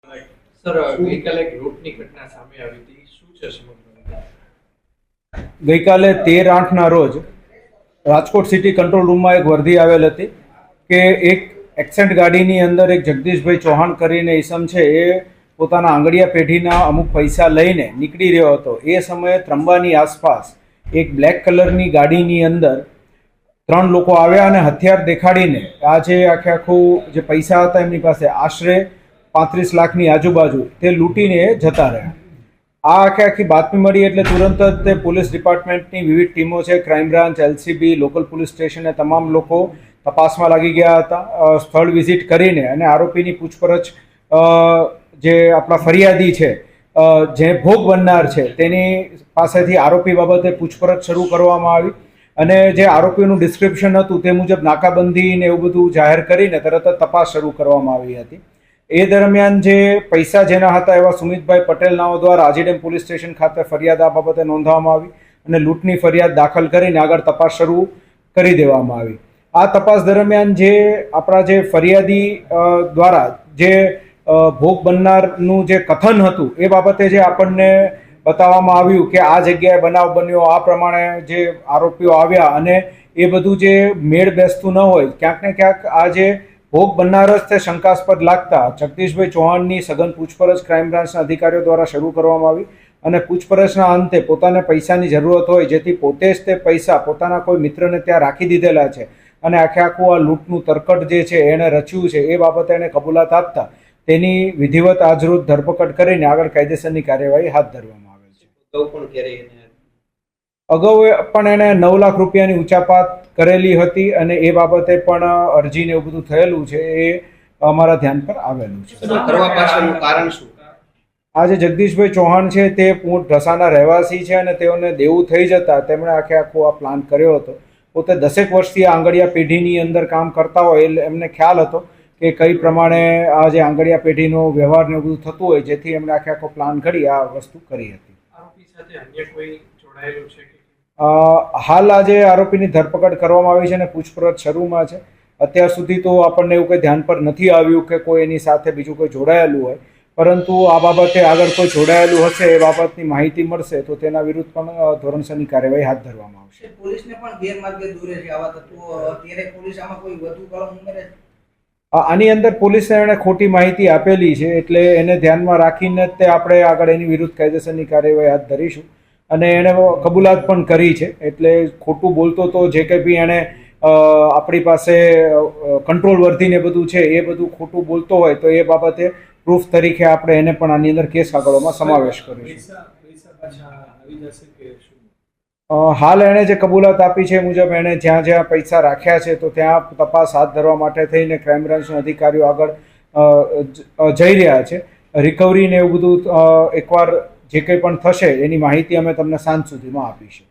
Sir, ગઈકાલે એક લૂંટની ઘટના સામે આવી હતી. શું છે સમગ્ર? ગઈકાલે 13/8ના રોજ રાજકોટ સિટી કંટ્રોલ રૂમમાં એક વર્દી આવેલ હતી કે એક એક્સેન્ટ ગાડીની અંદર એક જગદીશભાઈ ચૌહાણ કરીને ઈસમ છે એ પોતાના આંગળીયા પેઢીના અમુક પૈસા લઈને નીકળી રહ્યો હતો. એ સમયે ત્રંબાની આસપાસ એક બ્લેક કલરની ગાડીની અંદર 3 લોકો આવ્યા અને હથિયાર દેખાડીને આ જે આખું જે પૈસા હતા એમની પાસે આશરે 35 લાખની આજુબાજુ તે લૂંટીને જતા રહ્યા. આ આખી બાતમી મળી એટલે તુરંત જ તે પોલીસ ડિપાર્ટમેન્ટની વિવિધ ટીમો છે, crime branch, LCB, local police સ્ટેશને તમામ લોકો તપાસમાં લાગી ગયા હતા. સ્થળ વિઝિટ કરીને અને આરોપીની પૂછપરછ જે આપણા ફરિયાદી છે જે ભોગ બનનાર છે તેની પાસેથી આરોપી બાબતે પૂછપરછ શરૂ કરવામાં આવી અને જે આરોપીનું ડિસ્ક્રિપ્શન હતું તે મુજબ નાકાબંધી ને એવું બધું જાહેર કરીને તરત જ તપાસ શરૂ કરવામાં આવી હતી. એ દરમિયાન જે પૈસા જેના હતા એવા સુમિતભાઈ પટેલ નાઓ દ્વારા આજીડેમ પોલીસ સ્ટેશન ખાતે ફરિયાદ આ બાબતે નોંધવામાં આવી અને લૂંટની ફરિયાદ દાખલ કરીને આગળ તપાસ શરૂ કરી દેવામાં આવી. આ તપાસ દરમિયાન જે આપણા જે ફરિયાદી દ્વારા જે ભોગ બનનારનું જે કથન હતું એ બાબતે જે આપણને બતાવવામાં આવ્યું કે આ જગ્યાએ બનાવ બન્યો, આ પ્રમાણે જે આરોપીઓ આવ્યા અને એ બધું જે મેળ બેસતું ન હોય, ક્યાંક ને ક્યાંક આ જે ભોગ બનનાર જ તે શંકાસ્પદ લાગતા જગદીશભાઈ ચૌહાણની સઘન પૂછપરછ ક્રાઇમ બ્રાન્ચના અધિકારીઓ દ્વારા શરૂ કરવામાં આવી અને પૂછપરછના અંતે પોતાને પૈસાની જરૂરત હોય જેથી પોતે જ તે પૈસા પોતાના કોઈ મિત્રને ત્યાં રાખી દીધેલા છે અને આખું આ લૂંટનું તરકટ જે છે એણે રચ્યું છે એ બાબતે એણે કબૂલાત આપતા તેની વિધિવત આજરોજ ધરપકડ કરીને આગળ કાયદેસરની કાર્યવાહી હાથ ધરવામાં આવેલ છે. અગાઉ પણ એણે 9 લાખ રૂપિયાની ઊંચાપાત કરેલી હતી અને એ બાબતે પણ અરજીને એવું બધું થયેલું છે એ અમારા ધ્યાન પર આવેલું છે. કરવા પાછળનું કારણ શું? આ જે જગદીશભાઈ ચૌહાણ છે તે પૂર્ણ ઢસાના રહેવાસી છે અને તેઓને દેવું થઈ જતા તેમણે આખો આ પ્લાન કર્યો હતો. પોતે 10 વર્ષથી આ આંગળીયા પેઢીની અંદર કામ કરતા હોય એટલે એમને ખ્યાલ હતો કે કઈ પ્રમાણે આ જે આંગળીયા પેઢીનો વ્યવહાર ને બધું થતું હોય જેથી એમણે આખો પ્લાન કરી આ વસ્તુ કરી હતી. આરોપી સાથે અન્ય કોઈ જોડાયેલું છે? હાલ આજે આરોપીની ધરપકડ કરવામાં આવી છે અને પૂછપરછ શરૂમાં છે. અત્યાર સુધી તો આપણને એવું કંઈ ધ્યાન પર નથી આવ્યું કે કોઈ એની સાથે બીજું કોઈ જોડાયેલું હોય, પરંતુ આ બાબતે આગળ કોઈ જોડાયેલું હશે એ બાબતની માહિતી મળશે તો તેના વિરુદ્ધ પણ ધોરણસરની કાર્યવાહી હાથ ધરવામાં આવશે. પોલીસને પણ ગેરમાર્ગે દોરે છે આવા તત્વો, ત્યારે પોલીસ આમાં કોઈ વધુ કલમ ઉમેરે? આની અંદર પોલીસને એણે ખોટી માહિતી આપેલી છે એટલે એને ધ્યાનમાં રાખીને જ તે આપણે આગળ એની વિરુદ્ધ કાયદેસરની કાર્યવાહી હાથ ધરીશું અને એણે કબૂલાત પણ કરી છે એટલે ખોટું બોલતો તો જે કંઈ બી એણે આપણી પાસે કંટ્રોલ વર્ધીને બધું છે એ બધું ખોટું બોલતો હોય તો એ બાબતે પ્રૂફ તરીકે આપણે એને પણ આની અંદર કેસ કાગળોમાં સમાવેશ કરીશું. હાલ એણે જે કબૂલાત આપી છે એ મુજબ એણે જ્યાં જ્યાં પૈસા રાખ્યા છે તો ત્યાં તપાસ હાથ ધરવા માટે થઈને ક્રાઇમ બ્રાન્ચના અધિકારીઓ આગળ જઈ રહ્યા છે. રિકવરીને એવું બધું એકવાર જે કંઈ પણ થશે એની માહિતી અમે તમને સાંજ સુધીમાં આપીશું.